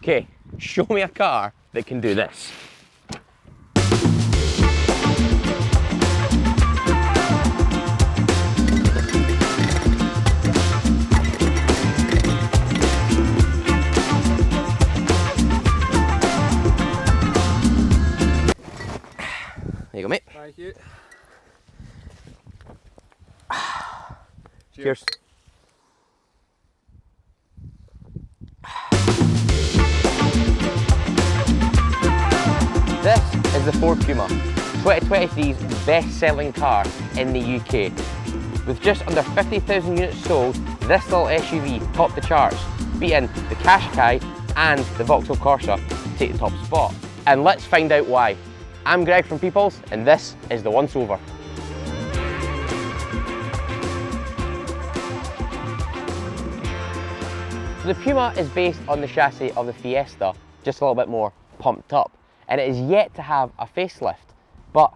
Okay, show me a car that can do this. There you go, mate. Thank you. Cheers. This is the Ford Puma, 2023's best-selling car in the UK. With just under 50,000 units sold, this little SUV topped the charts, beating the Qashqai and the Vauxhall Corsa to take the top spot. And let's find out why. I'm Greg from Peoples, and this is the Once Over. So the Puma is based on the chassis of the Fiesta, just a little bit more pumped up, and it is yet to have a facelift, but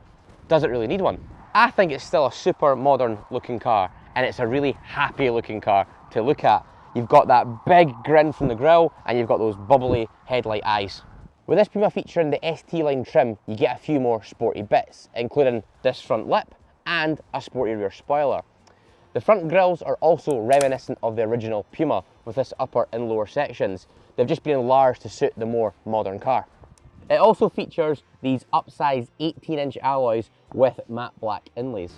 does it really need one? I think it's still a super modern looking car, and it's a really happy looking car to look at. You've got that big grin from the grille, and you've got those bubbly headlight eyes. With this Puma featuring the ST line trim, you get a few more sporty bits, including this front lip and a sporty rear spoiler. The front grills are also reminiscent of the original Puma, with this upper and lower sections. They've just been enlarged to suit the more modern car. It also features these upsized 18-inch alloys with matte black inlays.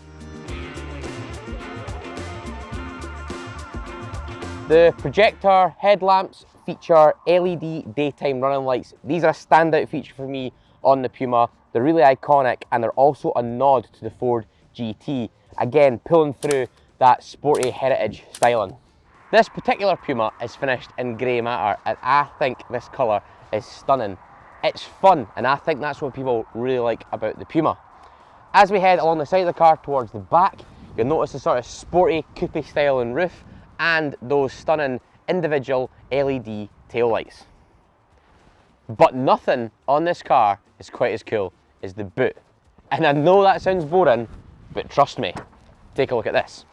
The projector headlamps feature LED daytime running lights. These are a standout feature for me on the Puma. They're really iconic, and they're also a nod to the Ford GT. Again, pulling through that sporty heritage styling. This particular Puma is finished in grey matter, and I think this colour is stunning. It's fun, and I think that's what people really like about the Puma. As we head along the side of the car towards the back, you'll notice the sort of sporty coupe style and roof, and those stunning individual LED taillights. But nothing on this car is quite as cool as the boot. And I know that sounds boring, but trust me, take a look at this.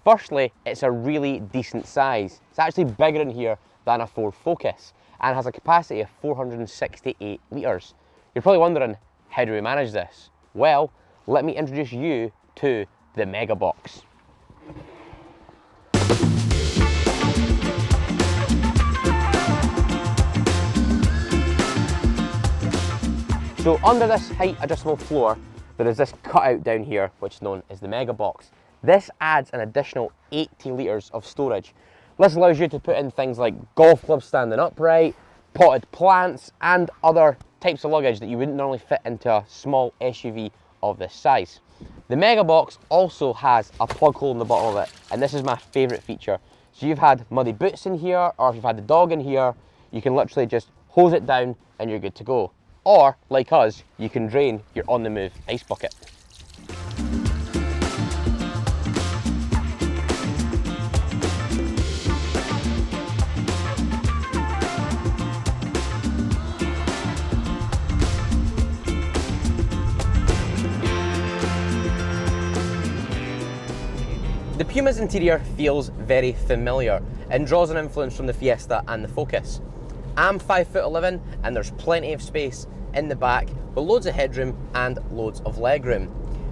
Firstly, it's a really decent size. It's actually bigger in here than a Ford Focus and has a capacity of 468 litres. You're probably wondering, how do we manage this? Well, let me introduce you to the MegaBox. So under this height adjustable floor, there is this cutout down here, which is known as the MegaBox. This adds an additional 80 litres of storage. This allows you to put in things like golf clubs standing upright, potted plants, and other types of luggage that you wouldn't normally fit into a small SUV of this size. The MegaBox also has a plug hole in the bottom of it, and this is my favourite feature. So you've had muddy boots in here, or if you've had the dog in here, you can literally just hose it down and you're good to go. Or, like us, you can drain your on-the-move ice bucket. The Puma's interior feels very familiar and draws an influence from the Fiesta and the Focus. I'm 5'11" and there's plenty of space in the back with loads of headroom and loads of legroom.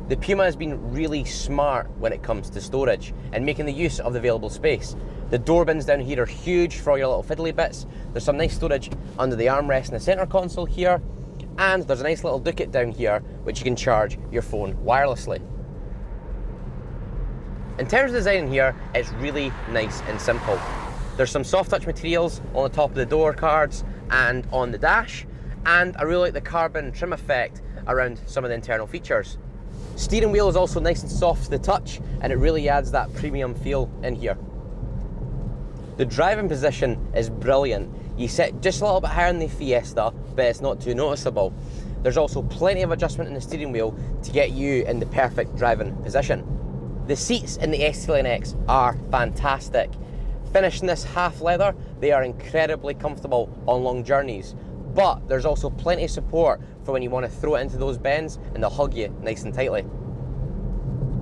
The Puma has been really smart when it comes to storage and making the use of the available space. The door bins down here are huge for all your little fiddly bits. There's some nice storage under the armrest in the centre console here, and there's a nice little docket down here which you can charge your phone wirelessly. In terms of design in here, it's really nice and simple. There's some soft touch materials on the top of the door cards and on the dash, and I really like the carbon trim effect around some of the internal features. Steering wheel is also nice and soft to the touch, and it really adds that premium feel in here. The driving position is brilliant. You sit just a little bit higher than the Fiesta, but it's not too noticeable. There's also plenty of adjustment in the steering wheel to get you in the perfect driving position. The seats in the ST Line X are fantastic. Finished in this half leather, they are incredibly comfortable on long journeys, but there's also plenty of support for when you want to throw it into those bends and they'll hug you nice and tightly.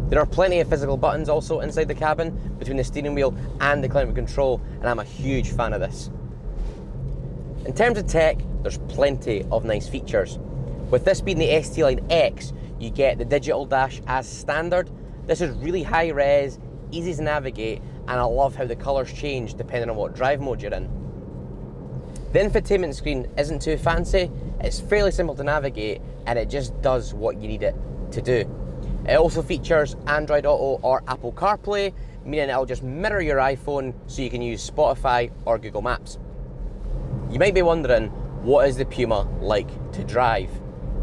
There are plenty of physical buttons also inside the cabin between the steering wheel and the climate control, and I'm a huge fan of this. In terms of tech, there's plenty of nice features. With this being the ST Line X, you get the digital dash as standard. This is really high res, easy to navigate, and I love how the colours change depending on what drive mode you're in. The infotainment screen isn't too fancy, it's fairly simple to navigate, and it just does what you need it to do. It also features Android Auto or Apple CarPlay, meaning it'll just mirror your iPhone so you can use Spotify or Google Maps. You might be wondering, what is the Puma like to drive?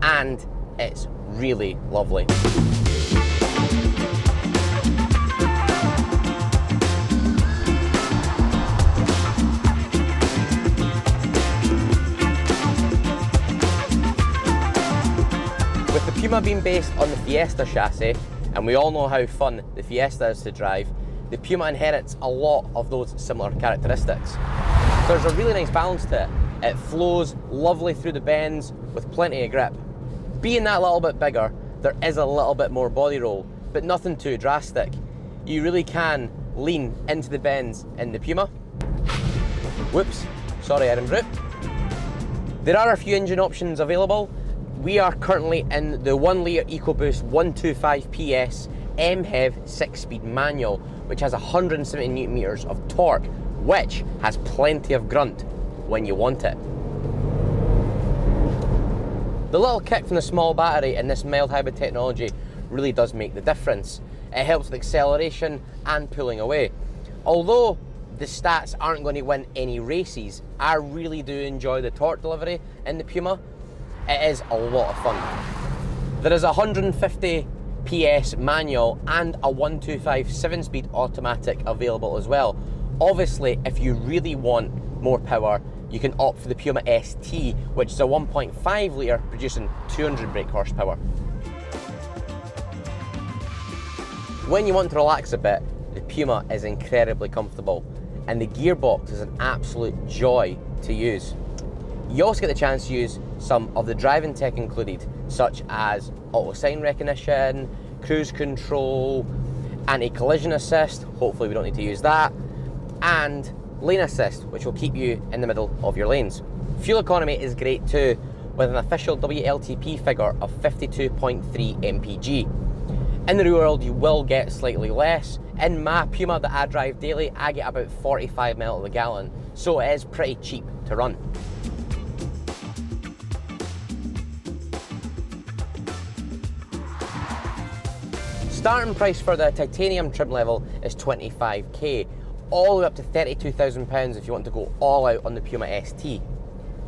And it's really lovely. With the Puma being based on the Fiesta chassis, and we all know how fun the Fiesta is to drive, the Puma inherits a lot of those similar characteristics. So there's a really nice balance to it. It flows lovely through the bends with plenty of grip. Being that little bit bigger, there is a little bit more body roll, but nothing too drastic. You really can lean into the bends in the Puma. Whoops, sorry Adam's route. There are a few engine options available. We are currently in the 1 litre EcoBoost 125 PS MHEV 6-speed manual, which has 170 Newton meters of torque, which has plenty of grunt when you want it. The little kick from the small battery in this mild hybrid technology really does make the difference. It helps with acceleration and pulling away. Although the stats aren't going to win any races, I really do enjoy the torque delivery in the Puma. It is a lot of fun. There is a 150 PS manual and a 125 7-speed automatic available as well. Obviously, if you really want more power, you can opt for the Puma ST, which is a 1.5 litre producing 200 brake horsepower. When you want to relax a bit, the Puma is incredibly comfortable, and the gearbox is an absolute joy to use. You also get the chance to use some of the driving tech included, such as auto sign recognition, cruise control, anti-collision assist, hopefully we don't need to use that, and lane assist, which will keep you in the middle of your lanes. Fuel economy is great too, with an official WLTP figure of 52.3 mpg. In the real world, you will get slightly less. In my Puma that I drive daily, I get about 45 miles to the gallon, so it is pretty cheap to run. Starting price for the titanium trim level is 25k, all the way up to £32,000 if you want to go all out on the Puma ST.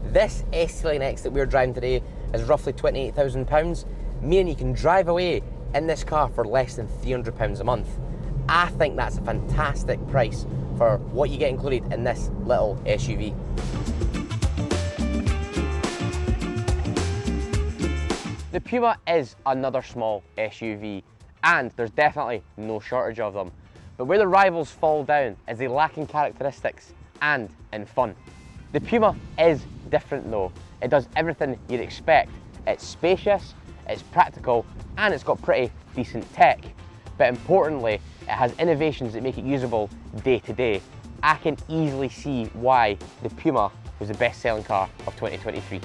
This ST Line X that we're driving today is roughly £28,000, meaning you can drive away in this car for less than £300 a month. I think that's a fantastic price for what you get included in this little SUV. The Puma is another small SUV, and there's definitely no shortage of them. But where the rivals fall down is they lack in characteristics and in fun. The Puma is different though. It does everything you'd expect. It's spacious, it's practical, and it's got pretty decent tech. But importantly, it has innovations that make it usable day to day. I can easily see why the Puma was the best selling car of 2023.